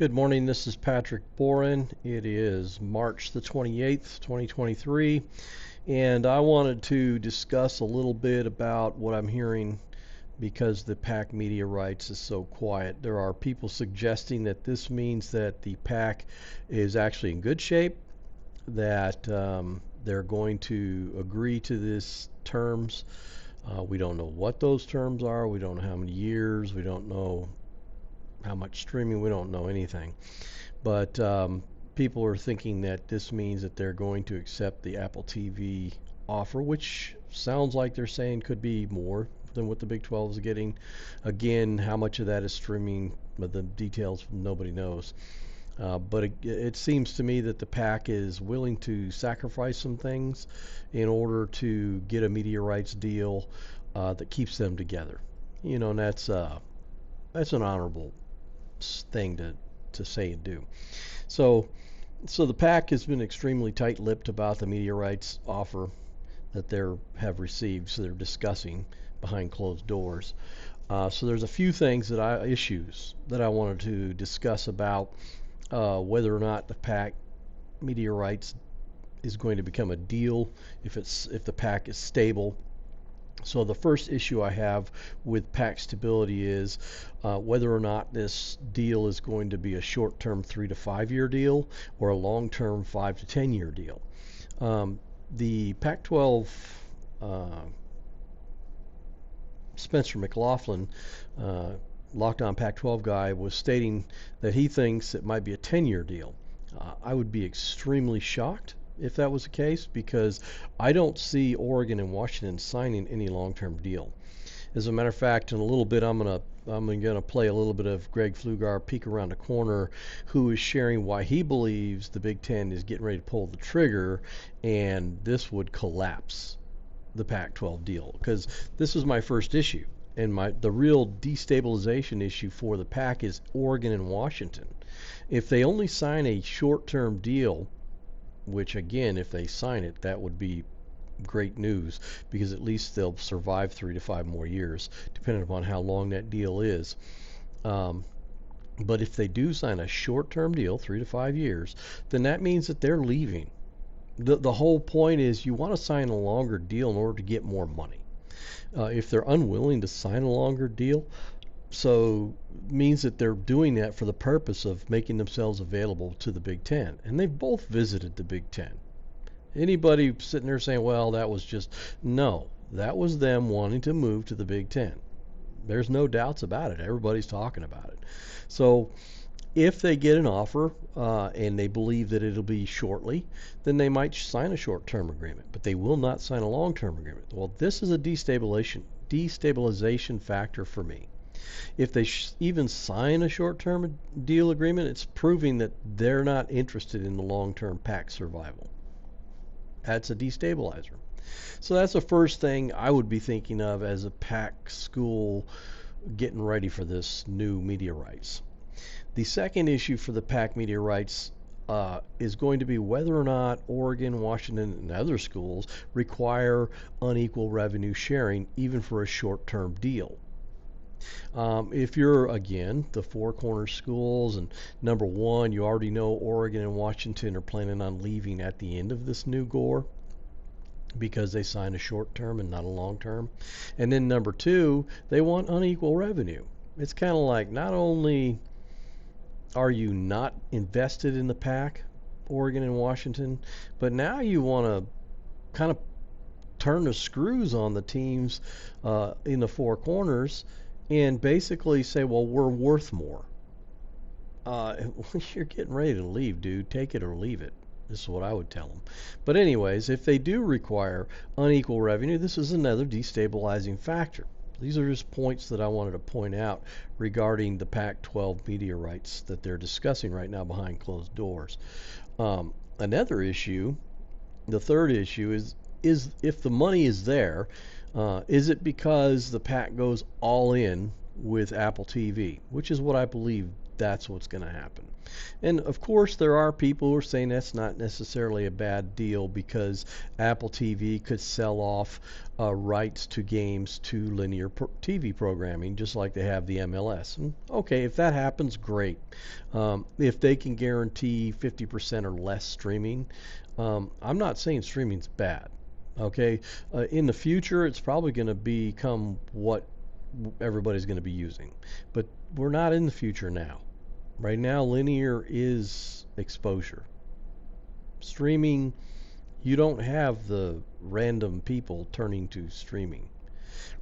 Good morning. This is Patrick Boren. It is March the 28th, 2023, and I wanted to discuss a little bit about what I'm hearing because the PAC media rights is so quiet. There are people suggesting that this means that the PAC is actually in good shape, that they're going to agree to this terms. We don't know what those terms are. We don't know how many years. We don't know how much streaming. We don't know anything. But people are thinking that this means that they're going to accept the Apple TV offer, which sounds like they're saying could be more than what the Big 12 is getting. Again, how much of that is streaming, but the details nobody knows. But it seems to me that the PAC is willing to sacrifice some things in order to get a media rights deal that keeps them together. And that's an honorable thing to say and do. So the PAC has been extremely tight-lipped about the media rights offer that they have received. So they're discussing behind closed doors. So there's a few issues that I wanted to discuss about whether or not the PAC media rights is going to become a deal if the PAC is stable. So the first issue I have with PAC stability is whether or not this deal is going to be a short-term 3 to 5 year deal or a long-term 5 to 10 year deal. The Pac-12 Spencer McLaughlin, Locked On Pac-12 guy, was stating that he thinks it might be a 10-year deal. I would be extremely shocked if that was the case, because I don't see Oregon and Washington signing any long-term deal. As a matter of fact, in a little bit, I'm gonna play a little bit of Greg Pflugar, peek around the corner, who is sharing why he believes the Big Ten is getting ready to pull the trigger, and this would collapse the Pac-12 deal. Because this is my first issue, and the real destabilization issue for the PAC is Oregon and Washington. If they only sign a short-term deal, which again, if they sign it, that would be great news, because at least they'll survive 3 to 5 more years, depending upon how long that deal is. But if they do sign a short-term deal, 3 to 5 years, then that means that they're leaving. The whole point is you want to sign a longer deal in order to get more money. If they're unwilling to sign a longer deal, so means that they're doing that for the purpose of making themselves available to the Big Ten. And they've both visited the Big Ten. Anybody sitting there saying, well, that was just... No, that was them wanting to move to the Big Ten. There's no doubts about it. Everybody's talking about it. So if they get an offer and they believe that it'll be shortly, then they might sign a short-term agreement, but they will not sign a long-term agreement. Well, this is a destabilization factor for me. If they even sign a short-term deal agreement, it's proving that they're not interested in the long-term PAC survival. That's a destabilizer. So that's the first thing I would be thinking of as a PAC school getting ready for this new media rights. The second issue for the PAC media rights is going to be whether or not Oregon, Washington, and other schools require unequal revenue sharing even for a short-term deal. If you're, again, the Four Corners schools, and number one, you already know Oregon and Washington are planning on leaving at the end of this new GOR because they signed a short term and not a long term. And then number two, they want unequal revenue. It's kind of like, not only are you not invested in the PAC, Oregon and Washington, but now you want to kind of turn the screws on the teams in the Four Corners and basically say, well, we're worth more. You're getting ready to leave, dude. Take it or leave it. This is what I would tell them. But anyways, if they do require unequal revenue, this is another destabilizing factor. These are just points that I wanted to point out regarding the Pac-12 media rights that they're discussing right now behind closed doors. Another issue, the third issue, is if the money is there, is it because the PAC goes all in with Apple TV, which is what I believe that's what's going to happen. And of course, there are people who are saying that's not necessarily a bad deal because Apple TV could sell off rights to games to linear TV programming, just like they have the MLS. And okay, if that happens, great. If they can guarantee 50% or less streaming, I'm not saying streaming's bad. Okay, in the future, it's probably going to become what everybody's going to be using, but we're not in the future now. Right now, linear is exposure. Streaming, you don't have the random people turning to streaming.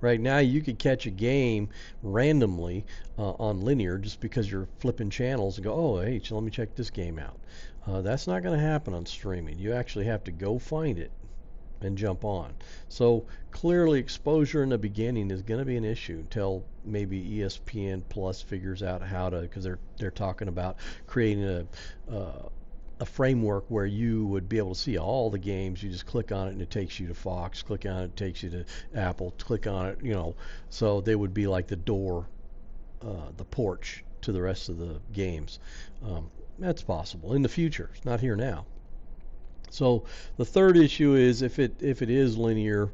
Right now, you could catch a game randomly on linear just because you're flipping channels and go, oh, hey, let me check this game out. That's not going to happen on streaming. You actually have to go find it and jump on. So clearly exposure in the beginning is going to be an issue until maybe ESPN Plus figures out how to, because they're talking about creating a framework where you would be able to see all the games. You just click on it and it takes you to Fox, click on it, it takes you to Apple, click on it, so they would be like the door, the porch to the rest of the games. That's possible in the future. It's not here now. So the third issue is if it is linear,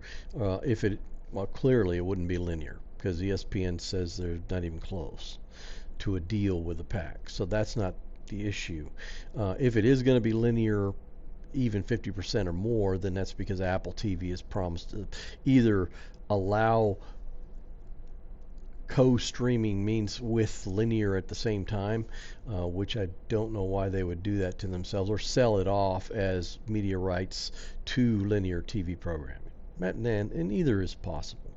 clearly it wouldn't be linear because ESPN says they're not even close to a deal with the pack. So that's not the issue. If it is going to be linear, even 50% or more, then that's because Apple TV has promised to either allow co-streaming means with linear at the same time, which I don't know why they would do that to themselves, or sell it off as media rights to linear TV programming. And either is possible.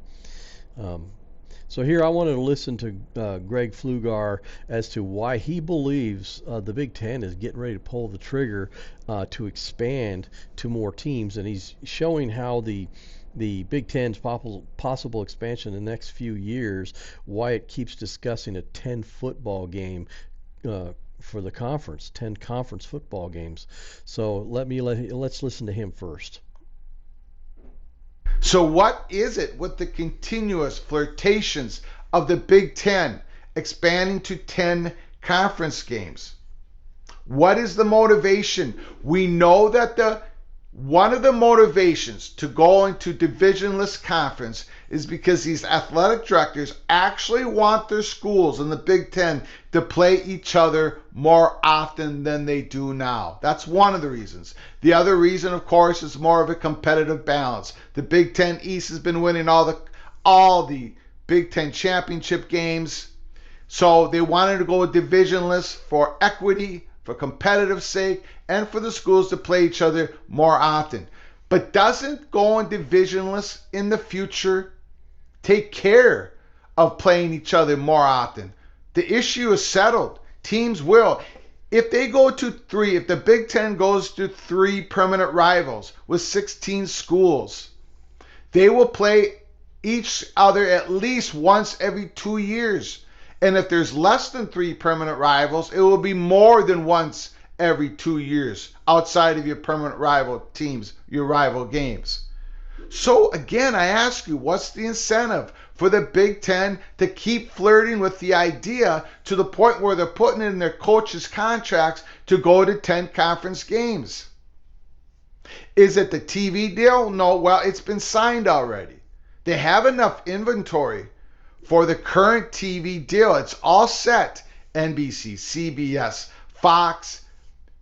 So here I wanted to listen to Greg Flugar as to why he believes the Big Ten is getting ready to pull the trigger to expand to more teams, and he's showing how the Big Ten's possible expansion in the next few years, why it keeps discussing a 10 football game for the conference, 10 conference football games. So let's listen to him first. So what is it with the continuous flirtations of the Big Ten expanding to 10 conference games? What is the motivation? We know that one of the motivations to go into divisionless conference is because these athletic directors actually want their schools in the Big Ten to play each other more often than they do now. That's one of the reasons. The other reason, of course, is more of a competitive balance. The Big Ten East has been winning all the Big Ten championship games, so they wanted to go divisionless for equity, for competitive sake, and for the schools to play each other more often. But doesn't going divisionless in the future take care of playing each other more often? The issue is settled. Teams will. If they go to three, if the Big Ten goes to 3 permanent rivals with 16 schools, they will play each other at least once every 2 years. And if there's less than 3 permanent rivals, it will be more than once every 2 years outside of your permanent rival teams, your rival games. So again, I ask you, what's the incentive for the Big Ten to keep flirting with the idea to the point where they're putting it in their coaches' contracts to go to 10 conference games? Is it the TV deal? No, well, it's been signed already. They have enough inventory for the current TV deal. It's all set. NBC, CBS, Fox,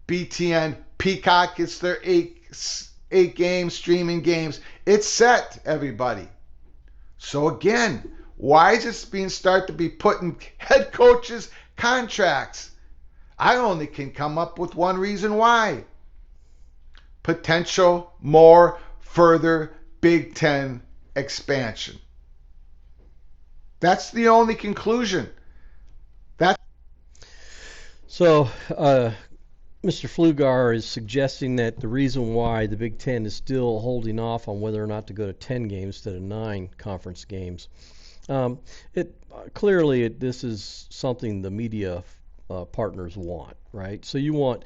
BTN, Peacock gets their eight games, streaming games. It's set, everybody. So again, why is it being started to be put in head coaches' contracts? I only can come up with one reason why. Potential more further Big Ten expansion. That's the only conclusion. So, Mr. Flugar is suggesting that the reason why the Big Ten is still holding off on whether or not to go to 10 games instead of 9 conference games, this is something the media partners want, right? So you want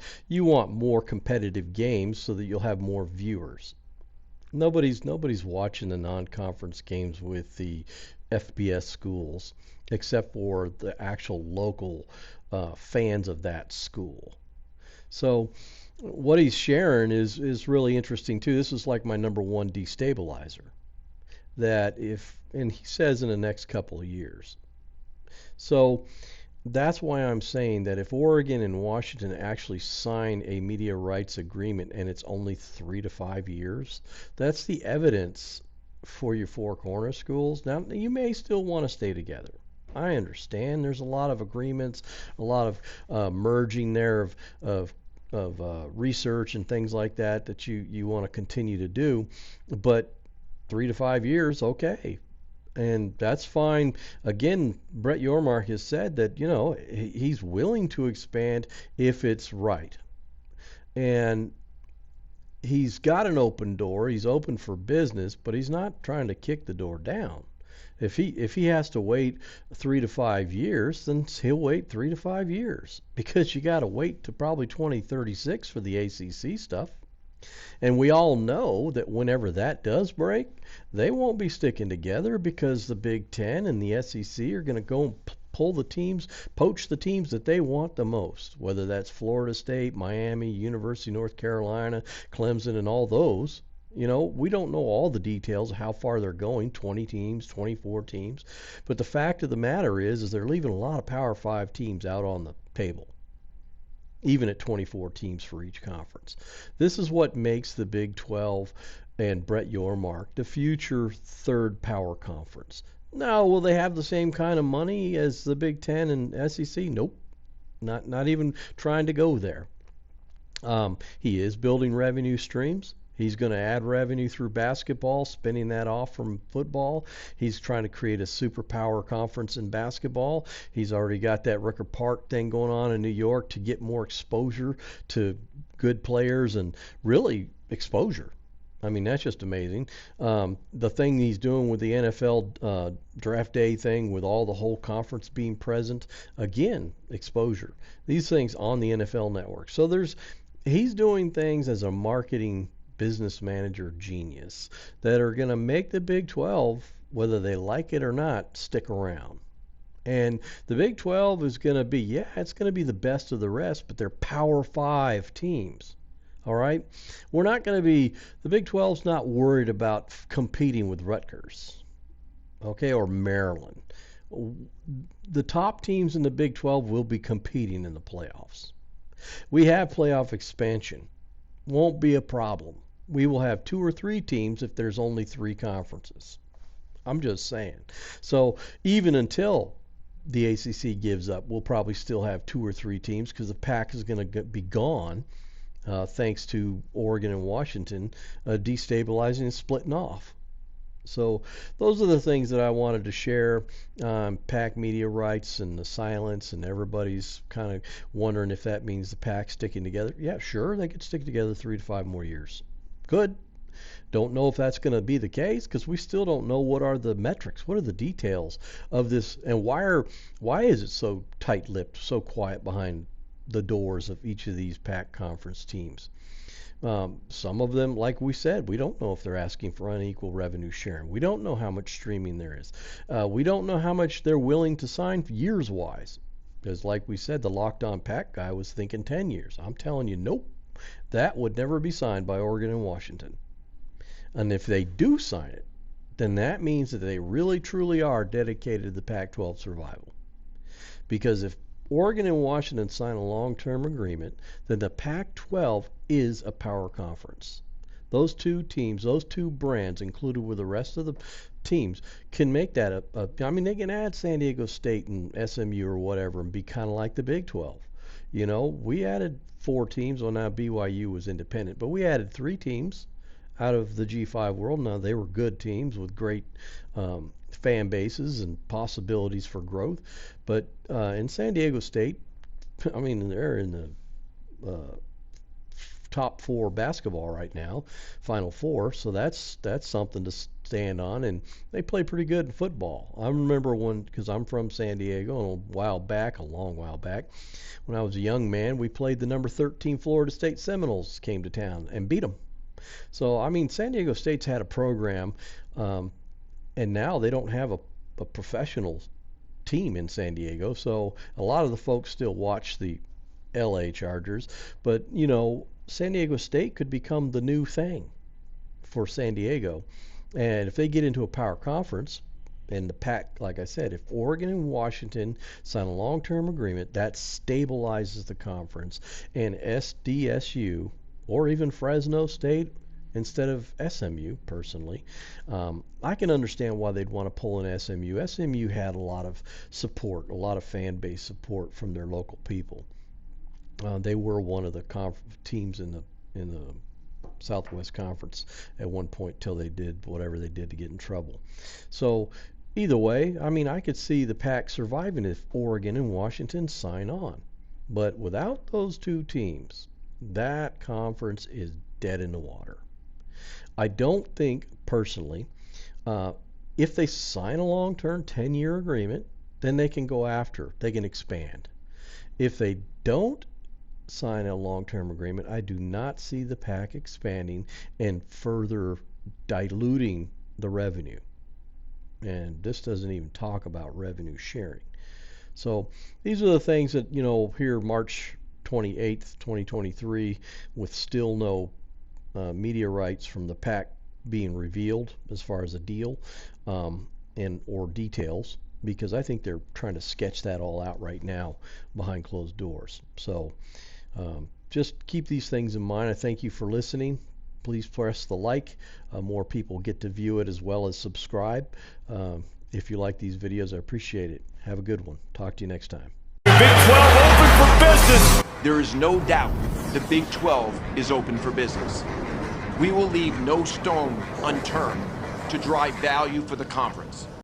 more competitive games so that you'll have more viewers. Nobody's watching the non-conference games with the FBS schools, except for the actual local fans of that school. So what he's sharing is really interesting too. This is like my number one destabilizer. That if, and he says in the next couple of years. So that's why I'm saying that if Oregon and Washington actually sign a media rights agreement and it's only 3 to 5 years, that's the evidence for your four corner schools. Now, you may still want to stay together. I understand there's a lot of agreements, a lot of merging there of research and things like that that you want to continue to do, but 3 to 5 years, okay, and that's fine. Again, Brett Yormark has said that he's willing to expand if it's right, and he's got an open door. He's open for business, but he's not trying to kick the door down. If he has to wait 3 to 5 years, then he'll wait 3 to 5 years because you got to wait to probably 2036 for the ACC stuff. And we all know that whenever that does break, they won't be sticking together because the Big Ten and the SEC are going to go and pull the teams, poach the teams that they want the most, whether that's Florida State, Miami, University of North Carolina, Clemson, and all those. We don't know all the details of how far they're going, 20 teams, 24 teams. But the fact of the matter is they're leaving a lot of Power 5 teams out on the table, even at 24 teams for each conference. This is what makes the Big 12 and Brett Yormark the future third power conference. Now, will they have the same kind of money as the Big 10 and SEC? Nope. Not even trying to go there. He is building revenue streams. He's going to add revenue through basketball, spinning that off from football. He's trying to create a superpower conference in basketball. He's already got that Ricker Park thing going on in New York to get more exposure to good players and really exposure. I mean, that's just amazing. The thing he's doing with the NFL draft day thing with all the whole conference being present, again, exposure. These things on the NFL network. So he's doing things as a marketing business manager genius that are going to make the Big 12, whether they like it or not, stick around. And the Big 12 is going to be, it's going to be the best of the rest, but they're Power 5 teams. All right? The Big 12's not worried about competing with Rutgers, okay, or Maryland. The top teams in the Big 12 will be competing in the playoffs. We have playoff expansion. Won't be a problem. We will have 2 or 3 teams if there's only 3 conferences. I'm just saying. So even until the ACC gives up, we'll probably still have 2 or 3 teams because the Pac is going to be gone thanks to Oregon and Washington destabilizing and splitting off. So those are the things that I wanted to share. Pac media rights and the silence, and everybody's kind of wondering if that means the Pac sticking together. Yeah, sure, they could stick together 3 to 5 more years. Good. Don't know if that's going to be the case because we still don't know what are the metrics, what are the details of this, and why is it so tight-lipped, so quiet behind the doors of each of these Pac conference teams. Some of them, like we said, we don't know if they're asking for unequal revenue sharing. We don't know how much streaming there is. We don't know how much they're willing to sign years-wise. Because like we said, the Locked On Pac guy was thinking 10 years. I'm telling you, nope. That would never be signed by Oregon and Washington. And if they do sign it, then that means that they really truly are dedicated to the Pac-12 survival. Because if Oregon and Washington sign a long-term agreement, then the Pac-12 is a power conference. Those 2 teams, those 2 brands included with the rest of the teams can make that they can add San Diego State and SMU or whatever and be kind of like the Big 12. We added 4 teams. Well, now BYU was independent, but we added 3 teams out of the G5 world. Now, they were good teams with great fan bases and possibilities for growth. But in San Diego State, they're in the top 4 basketball right now, Final 4. So that's something to stand on. And they play pretty good in football. I remember because I'm from San Diego, a long while back, when I was a young man, we played the number 13 Florida State Seminoles came to town and beat them. So, San Diego State's had a program, and now they don't have a professional team in San Diego, so a lot of the folks still watch the LA Chargers, but San Diego State could become the new thing for San Diego. And if they get into a power conference, and the Pac, like I said, if Oregon and Washington sign a long-term agreement, that stabilizes the conference, and SDSU or even Fresno State instead of SMU, personally, I can understand why they'd want to pull in SMU. SMU had a lot of support, a lot of fan base support from their local people. They were one of the teams in the Southwest Conference at one point till they did whatever they did to get in trouble. So either way, I mean, I could see the Pac surviving if Oregon and Washington sign on. But without those two teams, that conference is dead in the water. I don't think, personally, if they sign a long-term 10-year agreement, then they can go after, they can expand. If they don't sign a long-term agreement, I do not see the Pac expanding and further diluting the revenue. And this doesn't even talk about revenue sharing. So these are the things that, here March 28th, 2023, with still no media rights from the Pac being revealed as far as a deal or details, because I think they're trying to sketch that all out right now behind closed doors. So just keep these things in mind. I thank you for listening. Please press the like. More people get to view it, as well as subscribe. If you like these videos, I appreciate it. Have a good one. Talk to you next time. Big 12 open for business. There is no doubt the Big 12 is open for business. We will leave no stone unturned to drive value for the conference.